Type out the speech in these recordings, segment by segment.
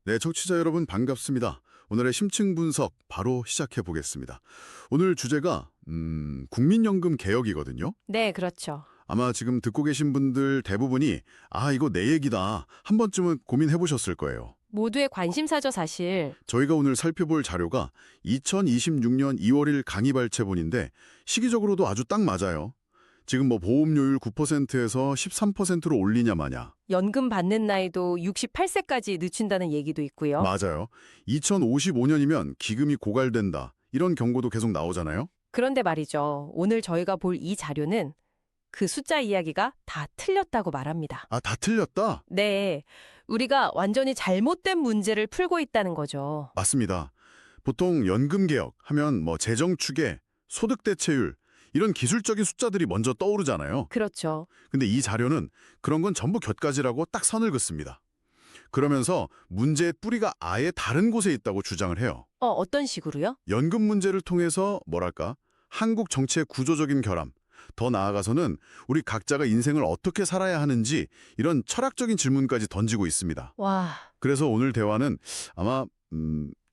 네, 청취자 여러분 반갑습니다. 오늘의 심층 분석 바로 시작해 보겠습니다. 오늘 주제가 국민연금 개혁이거든요. 네, 그렇죠. 아마 지금 듣고 계신 분들 대부분이 이거 내 얘기다 한 번쯤은 고민해 보셨을 거예요. 모두의 관심사죠, 사실. 저희가 오늘 살펴볼 자료가 2026년 2월 1일 강의 발췌본인데 시기적으로도 아주 딱 맞아요. 지금 보험료율 9%에서 13%로 올리냐 마냐. 연금 받는 나이도 68세까지 늦춘다는 얘기도 있고요. 맞아요. 2055년이면 기금이 고갈된다. 이런 경고도 계속 나오잖아요. 그런데 말이죠. 오늘 저희가 볼 이 자료는 그 숫자 이야기가 다 틀렸다고 말합니다. 다 틀렸다? 네, 우리가 완전히 잘못된 문제를 풀고 있다는 거죠. 맞습니다. 보통 연금개혁 하면 재정 추계, 소득 대체율 이런 기술적인 숫자들이 먼저 떠오르잖아요. 그렇죠. 근데 이 자료는 그런 건 전부 곁가지라고 딱 선을 긋습니다. 그러면서 문제의 뿌리가 아예 다른 곳에 있다고 주장을 해요. 어떤 식으로요? 연금 문제를 통해서 한국 정치의 구조적인 결함, 더 나아가서는 우리 각자가 인생을 어떻게 살아야 하는지 이런 철학적인 질문까지 던지고 있습니다. 와, 그래서 오늘 대화는 아마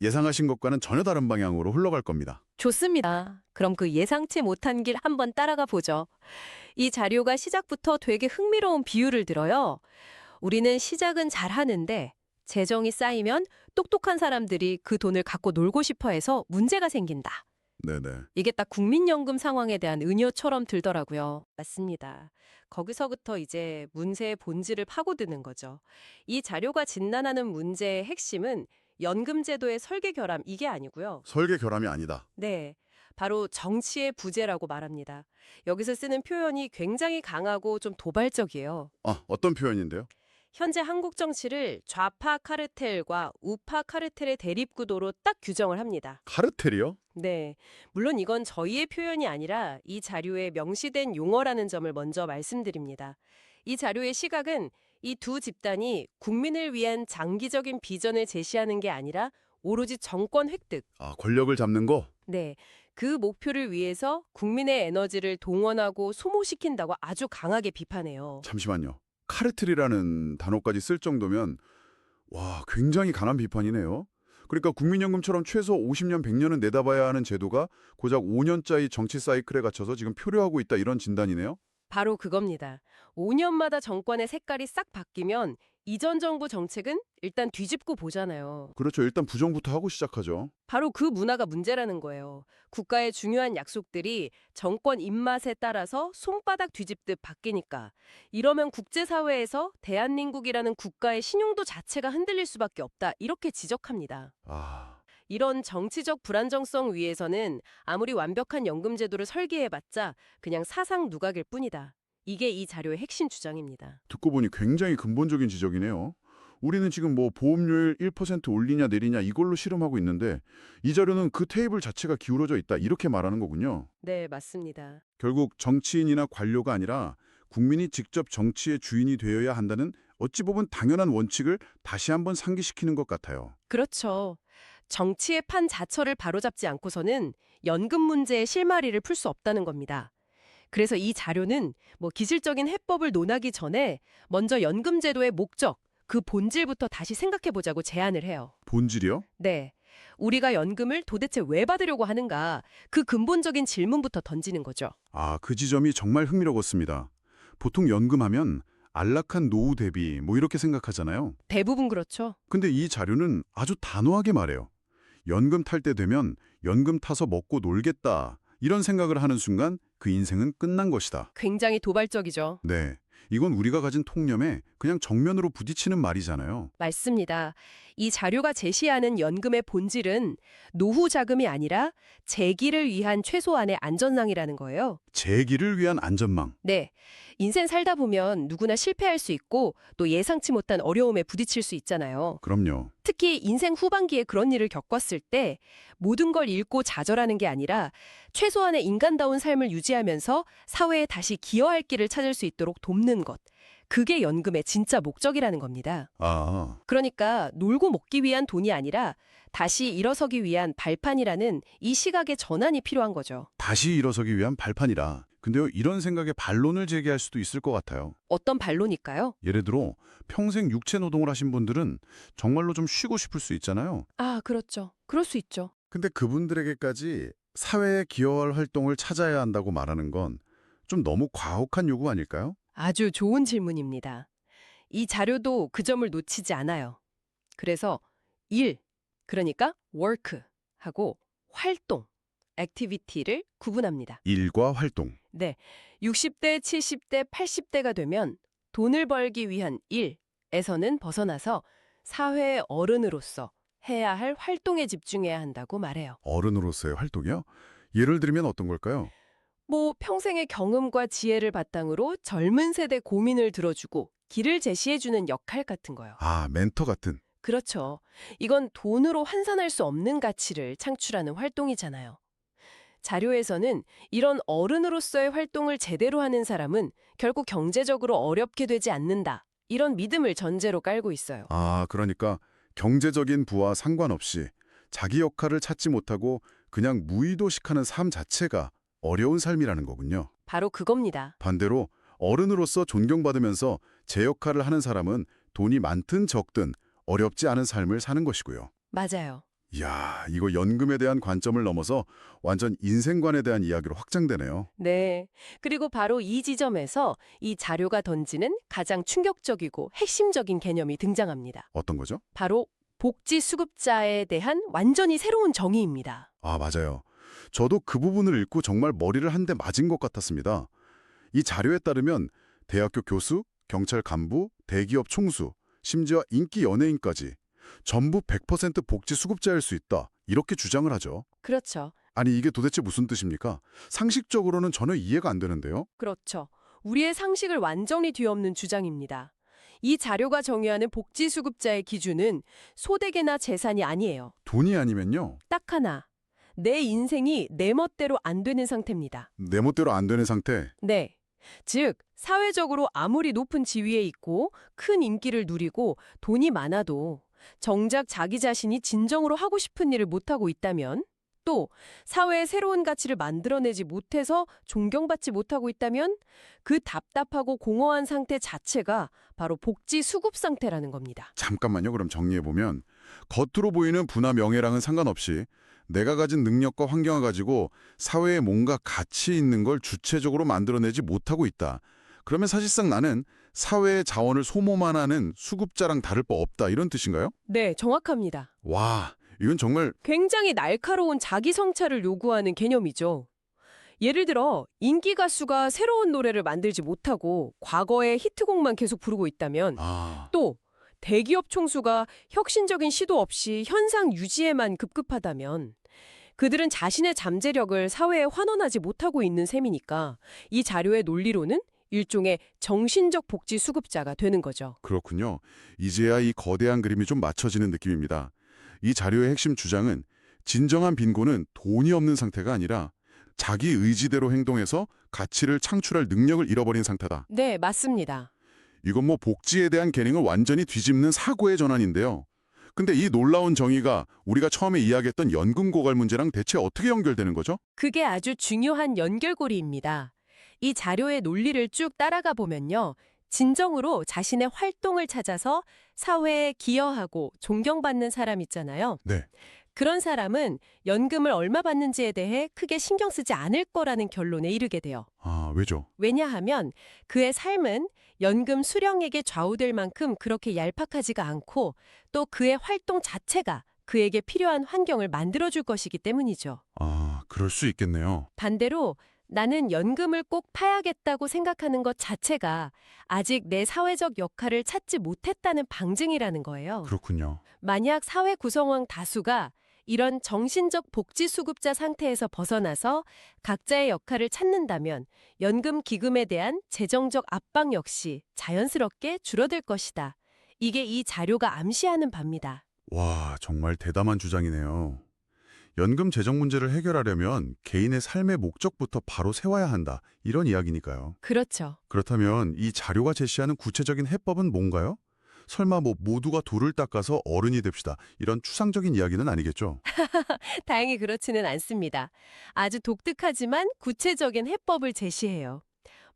예상하신 것과는 전혀 다른 방향으로 흘러갈 겁니다. 좋습니다. 그럼 그 예상치 못한 길 한번 따라가 보죠. 이 자료가 시작부터 되게 흥미로운 비유를 들어요. 우리는 시작은 잘하는데 재정이 쌓이면 똑똑한 사람들이 그 돈을 갖고 놀고 싶어 해서 문제가 생긴다. 네네. 이게 딱 국민연금 상황에 대한 은유처럼 들더라고요. 맞습니다. 거기서부터 이제 문제의 본질을 파고드는 거죠. 이 자료가 진단하는 문제의 핵심은 연금제도의 설계 결함 이게 아니고요. 설계 결함이 아니다. 네, 바로 정치의 부재라고 말합니다. 여기서 쓰는 표현이 굉장히 강하고 좀 도발적이에요. 어떤 표현인데요? 현재 한국 정치를 좌파 카르텔과 우파 카르텔의 대립구도로 딱 규정을 합니다. 카르텔이요? 네, 물론 이건 저희의 표현이 아니라 이 자료에 명시된 용어라는 점을 먼저 말씀드립니다. 이 자료의 시각은 이 두 집단이 국민을 위한 장기적인 비전을 제시하는 게 아니라 오로지 정권 획득, 권력을 잡는 거? 네, 그 목표를 위해서 국민의 에너지를 동원하고 소모시킨다고 아주 강하게 비판해요. 잠시만요. 카르텔이라는 단어까지 쓸 정도면 굉장히 강한 비판이네요. 그러니까 국민연금처럼 최소 50년, 100년은 내다봐야 하는 제도가 고작 5년짜리 정치 사이클에 갇혀서 지금 표류하고 있다 이런 진단이네요. 바로 그겁니다. 5년마다 정권의 색깔이 싹 바뀌면 이전 정부 정책은 일단 뒤집고 보잖아요. 그렇죠. 일단 부정부터 하고 시작하죠. 바로 그 문화가 문제라는 거예요. 국가의 중요한 약속들이 정권 입맛에 따라서 손바닥 뒤집듯 바뀌니까. 이러면 국제사회에서 대한민국이라는 국가의 신용도 자체가 흔들릴 수밖에 없다. 이렇게 지적합니다. 이런 정치적 불안정성 위에서는 아무리 완벽한 연금제도를 설계해봤자 그냥 사상 누각일 뿐이다. 이게 이 자료의 핵심 주장입니다. 듣고 보니 굉장히 근본적인 지적이네요. 우리는 지금 보험료율 1% 올리냐 내리냐 이걸로 실험하고 있는데 이 자료는 그 테이블 자체가 기울어져 있다 이렇게 말하는 거군요. 네, 맞습니다. 결국 정치인이나 관료가 아니라 국민이 직접 정치의 주인이 되어야 한다는 어찌 보면 당연한 원칙을 다시 한번 상기시키는 것 같아요. 그렇죠. 정치의 판 자체를 바로잡지 않고서는 연금 문제의 실마리를 풀 수 없다는 겁니다. 그래서 이 자료는 기술적인 해법을 논하기 전에 먼저 연금제도의 목적, 그 본질부터 다시 생각해보자고 제안을 해요. 본질이요? 네. 우리가 연금을 도대체 왜 받으려고 하는가, 그 근본적인 질문부터 던지는 거죠. 그 지점이 정말 흥미로웠습니다. 보통 연금하면 안락한 노후 대비 이렇게 생각하잖아요. 대부분 그렇죠. 근데 이 자료는 아주 단호하게 말해요. 연금 탈 때 되면 연금 타서 먹고 놀겠다. 이런 생각을 하는 순간 그 인생은 끝난 것이다. 굉장히 도발적이죠. 네. 이건 우리가 가진 통념에 그냥 정면으로 부딪히는 말이잖아요. 맞습니다. 이 자료가 제시하는 연금의 본질은 노후 자금이 아니라 재기를 위한 최소한의 안전망이라는 거예요. 재기를 위한 안전망. 네. 인생 살다 보면 누구나 실패할 수 있고 또 예상치 못한 어려움에 부딪힐 수 있잖아요. 그럼요. 특히 인생 후반기에 그런 일을 겪었을 때 모든 걸 잃고 좌절하는 게 아니라 최소한의 인간다운 삶을 유지하면서 사회에 다시 기여할 길을 찾을 수 있도록 돕는 것. 그게 연금의 진짜 목적이라는 겁니다. 그러니까 놀고 먹기 위한 돈이 아니라 다시 일어서기 위한 발판이라는 이 시각의 전환이 필요한 거죠. 다시 일어서기 위한 발판이라. 근데요, 이런 생각에 반론을 제기할 수도 있을 것 같아요. 어떤 반론일까요? 예를 들어 평생 육체 노동을 하신 분들은 정말로 좀 쉬고 싶을 수 있잖아요. 아, 그렇죠. 그럴 수 있죠. 근데 그분들에게까지 사회에 기여할 활동을 찾아야 한다고 말하는 건 좀 너무 과혹한 요구 아닐까요? 아주 좋은 질문입니다. 이 자료도 그 점을 놓치지 않아요. 그래서 일, 그러니까 work하고 활동, activity를 구분합니다. 일과 활동. 네, 60대, 70대, 80대가 되면 돈을 벌기 위한 일에서는 벗어나서 사회의 어른으로서 해야 할 활동에 집중해야 한다고 말해요. 어른으로서의 활동이요? 예를 들면 어떤 걸까요? 뭐 평생의 경험과 지혜를 바탕으로 젊은 세대 고민을 들어주고 길을 제시해주는 역할 같은 거요. 아, 멘토 같은. 그렇죠. 이건 돈으로 환산할 수 없는 가치를 창출하는 활동이잖아요. 자료에서는 이런 어른으로서의 활동을 제대로 하는 사람은 결국 경제적으로 어렵게 되지 않는다. 이런 믿음을 전제로 깔고 있어요. 아, 그러니까 경제적인 부와 상관없이 자기 역할을 찾지 못하고 그냥 무의도식하는 삶 자체가 어려운 삶이라는 거군요. 바로 그겁니다. 반대로 어른으로서 존경받으면서 제 역할을 하는 사람은 돈이 많든 적든 어렵지 않은 삶을 사는 것이고요. 맞아요. 이야, 이거 연금에 대한 관점을 넘어서 완전 인생관에 대한 이야기로 확장되네요. 네. 그리고 바로 이 지점에서 이 자료가 던지는 가장 충격적이고 핵심적인 개념이 등장합니다. 어떤 거죠? 바로 복지수급자에 대한 완전히 새로운 정의입니다. 아, 맞아요. 저도 그 부분을 읽고 정말 머리를 한 대 맞은 것 같았습니다. 이 자료에 따르면 대학교 교수, 경찰 간부, 대기업 총수, 심지어 인기 연예인까지 전부 100% 복지 수급자일 수 있다. 이렇게 주장을 하죠. 그렇죠. 아니, 이게 도대체 무슨 뜻입니까? 상식적으로는 전혀 이해가 안 되는데요. 그렇죠. 우리의 상식을 완전히 뒤엎는 주장입니다. 이 자료가 정의하는 복지수급자의 기준은 소득이나 재산이 아니에요. 돈이 아니면요. 딱 하나. 내 인생이 내 멋대로 안 되는 상태입니다. 내 멋대로 안 되는 상태. 네. 즉, 사회적으로 아무리 높은 지위에 있고 큰 인기를 누리고 돈이 많아도 정작 자기 자신이 진정으로 하고 싶은 일을 못하고 있다면, 또 사회에 새로운 가치를 만들어내지 못해서 존경받지 못하고 있다면 그 답답하고 공허한 상태 자체가 바로 복지 수급 상태라는 겁니다. 잠깐만요. 그럼 정리해보면 겉으로 보이는 부나 명예랑은 상관없이 내가 가진 능력과 환경을 가지고 사회에 뭔가 가치 있는 걸 주체적으로 만들어내지 못하고 있다. 그러면 사실상 나는 사회의 자원을 소모만 하는 수급자랑 다를 바 없다. 이런 뜻인가요? 네, 정확합니다. 와, 이건 정말 굉장히 날카로운 자기 성찰을 요구하는 개념이죠. 예를 들어 인기 가수가 새로운 노래를 만들지 못하고 과거의 히트곡만 계속 부르고 있다면, 또 대기업 총수가 혁신적인 시도 없이 현상 유지에만 급급하다면 그들은 자신의 잠재력을 사회에 환원하지 못하고 있는 셈이니까 이 자료의 논리로는 일종의 정신적 복지 수급자가 되는 거죠. 그렇군요. 이제야 이 거대한 그림이 좀 맞춰지는 느낌입니다. 이 자료의 핵심 주장은 진정한 빈곤은 돈이 없는 상태가 아니라 자기 의지대로 행동해서 가치를 창출할 능력을 잃어버린 상태다. 네, 맞습니다. 이건 뭐 복지에 대한 개념을 완전히 뒤집는 사고의 전환인데요. 근데 이 놀라운 정의가 우리가 처음에 이야기했던 연금 고갈 문제랑 대체 어떻게 연결되는 거죠? 그게 아주 중요한 연결고리입니다. 이 자료의 논리를 쭉 따라가 보면요. 진정으로 자신의 활동을 찾아서 사회에 기여하고 존경받는 사람 있잖아요. 네. 그런 사람은 연금을 얼마 받는지에 대해 크게 신경 쓰지 않을 거라는 결론에 이르게 돼요. 아, 왜죠? 왜냐하면 그의 삶은 연금 수령액에 좌우될 만큼 그렇게 얄팍하지가 않고 또 그의 활동 자체가 그에게 필요한 환경을 만들어줄 것이기 때문이죠. 아, 그럴 수 있겠네요. 반대로 나는 연금을 꼭 파야겠다고 생각하는 것 자체가 아직 내 사회적 역할을 찾지 못했다는 방증이라는 거예요. 그렇군요. 만약 사회 구성원 다수가 이런 정신적 복지 수급자 상태에서 벗어나서 각자의 역할을 찾는다면 연금 기금에 대한 재정적 압박 역시 자연스럽게 줄어들 것이다. 이게 이 자료가 암시하는 바입니다. 와, 정말 대담한 주장이네요. 연금 재정 문제를 해결하려면 개인의 삶의 목적부터 바로 세워야 한다. 이런 이야기니까요. 그렇죠. 그렇다면 이 자료가 제시하는 구체적인 해법은 뭔가요? 설마 뭐 모두가 돌을 닦아서 어른이 됩시다. 이런 추상적인 이야기는 아니겠죠? 다행히 그렇지는 않습니다. 아주 독특하지만 구체적인 해법을 제시해요.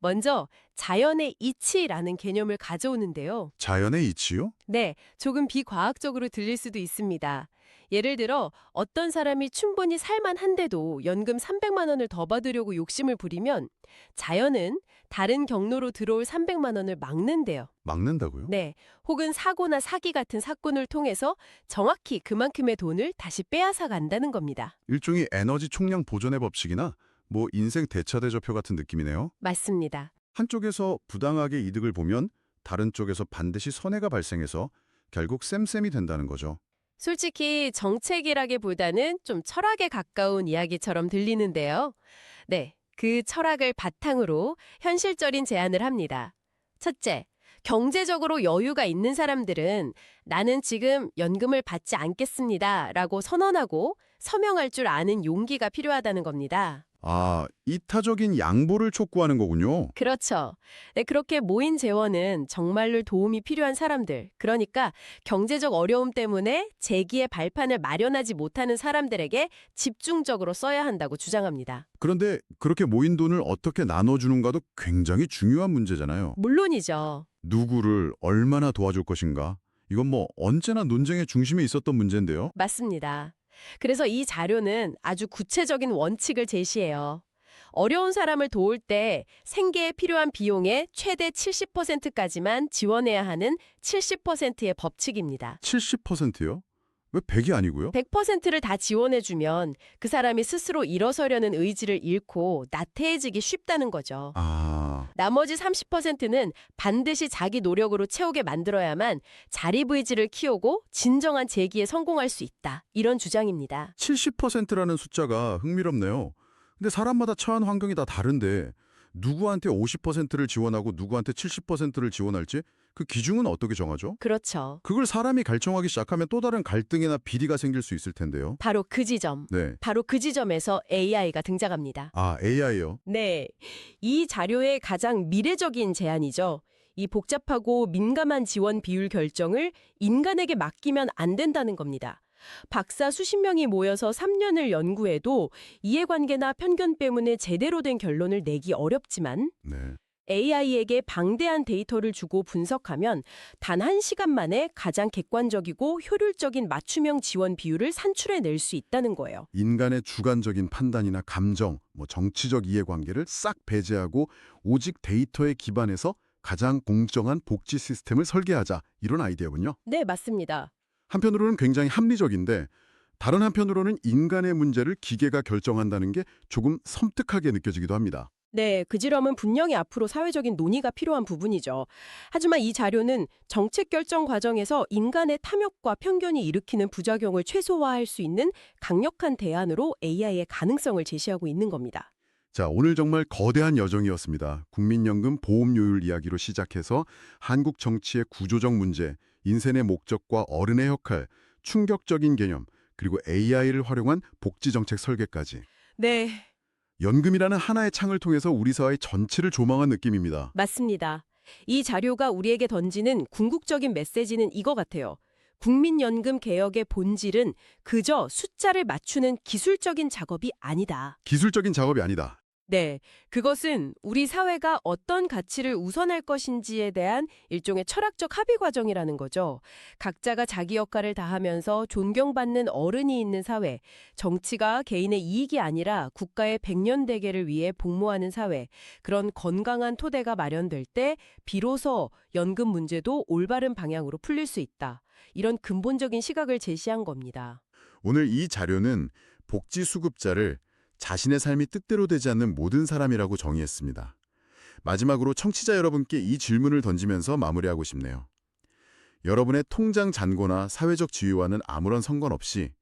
먼저 자연의 이치라는 개념을 가져오는데요. 자연의 이치요? 네, 조금 비과학적으로 들릴 수도 있습니다. 예를 들어 어떤 사람이 충분히 살만한데도 연금 300만 원을 더 받으려고 욕심을 부리면 자연은 다른 경로로 들어올 300만 원을 막는데요. 막는다고요? 네, 혹은 사고나 사기 같은 사건을 통해서 정확히 그만큼의 돈을 다시 빼앗아 간다는 겁니다. 일종의 에너지 총량 보존의 법칙이나 뭐 인생 대차대조표 같은 느낌이네요. 맞습니다. 한쪽에서 부당하게 이득을 보면 다른 쪽에서 반드시 손해가 발생해서 결국 쌤쌤이 된다는 거죠. 솔직히 정책이라기보다는 좀 철학에 가까운 이야기처럼 들리는데요. 네, 그 철학을 바탕으로 현실적인 제안을 합니다. 첫째, 경제적으로 여유가 있는 사람들은 나는 지금 연금을 받지 않겠습니다 라고 선언하고 서명할 줄 아는 용기가 필요하다는 겁니다. 아, 이타적인 양보를 촉구하는 거군요. 그렇죠. 네, 그렇게 모인 재원은 정말로 도움이 필요한 사람들, 그러니까 경제적 어려움 때문에 재기의 발판을 마련하지 못하는 사람들에게 집중적으로 써야 한다고 주장합니다. 그런데 그렇게 모인 돈을 어떻게 나눠주는가도 굉장히 중요한 문제잖아요. 물론이죠. 누구를 얼마나 도와줄 것인가? 이건 뭐 언제나 논쟁의 중심에 있었던 문제인데요. 맞습니다. 그래서 이 자료는 아주 구체적인 원칙을 제시해요. 어려운 사람을 도울 때 생계에 필요한 비용의 최대 70%까지만 지원해야 하는 70%의 법칙입니다. 70%요? 왜 100이 아니고요? 100%를 다 지원해주면 그 사람이 스스로 일어서려는 의지를 잃고 나태해지기 쉽다는 거죠. 아, 나머지 30%는 반드시 자기 노력으로 채우게 만들어야만 자립의지를 키우고 진정한 재기에 성공할 수 있다. 이런 주장입니다. 70%라는 숫자가 흥미롭네요. 근데 사람마다 처한 환경이 다 다른데 누구한테 50%를 지원하고 누구한테 70%를 지원할지 그 기준은 어떻게 정하죠? 그렇죠. 그걸 사람이 결정하기 시작하면 또 다른 갈등이나 비리가 생길 수 있을 텐데요. 바로 그 지점. 네. 바로 그 지점에서 AI가 등장합니다. 아, AI요? 네. 이 자료의 가장 미래적인 제안이죠. 이 복잡하고 민감한 지원 비율 결정을 인간에게 맡기면 안 된다는 겁니다. 박사 수십 명이 모여서 3년을 연구해도 이해관계나 편견 때문에 제대로 된 결론을 내기 어렵지만 네. AI에게 방대한 데이터를 주고 분석하면 단 1시간 만에 가장 객관적이고 효율적인 맞춤형 지원 비율을 산출해낼 수 있다는 거예요. 인간의 주관적인 판단이나 감정, 뭐 정치적 이해관계를 싹 배제하고 오직 데이터에 기반해서 가장 공정한 복지 시스템을 설계하자 이런 아이디어군요. 네, 맞습니다. 한편으로는 굉장히 합리적인데 다른 한편으로는 인간의 문제를 기계가 결정한다는 게 조금 섬뜩하게 느껴지기도 합니다. 네, 그 지점은 분명히 앞으로 사회적인 논의가 필요한 부분이죠. 하지만 이 자료는 정책 결정 과정에서 인간의 탐욕과 편견이 일으키는 부작용을 최소화할 수 있는 강력한 대안으로 AI의 가능성을 제시하고 있는 겁니다. 자, 오늘 정말 거대한 여정이었습니다. 국민연금 보험료율 이야기로 시작해서 한국 정치의 구조적 문제, 인생의 목적과 어른의 역할, 충격적인 개념, 그리고 AI를 활용한 복지정책 설계까지. 네, 연금이라는 하나의 창을 통해서 우리 사회의 전체를 조망한 느낌입니다. 맞습니다. 이 자료가 우리에게 던지는 궁극적인 메시지는 이거 같아요. 국민연금 개혁의 본질은 그저 숫자를 맞추는 기술적인 작업이 아니다. 기술적인 작업이 아니다. 네, 그것은 우리 사회가 어떤 가치를 우선할 것인지에 대한 일종의 철학적 합의 과정이라는 거죠. 각자가 자기 역할을 다하면서 존경받는 어른이 있는 사회, 정치가 개인의 이익이 아니라 국가의 백년대계를 위해 복무하는 사회, 그런 건강한 토대가 마련될 때 비로소 연금 문제도 올바른 방향으로 풀릴 수 있다. 이런 근본적인 시각을 제시한 겁니다. 오늘 이 자료는 복지수급자를 자신의 삶이 뜻대로 되지 않는 모든 사람이라고 정의했습니다. 마지막으로 청취자 여러분께 이 질문을 던지면서 마무리하고 싶네요. 여러분의 통장 잔고나 사회적 지위와는 아무런 상관없이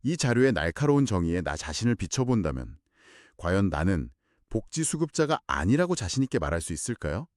이 자료의 날카로운 정의에 나 자신을 비춰본다면 과연 나는 복지수급자가 아니라고 자신 있게 말할 수 있을까요?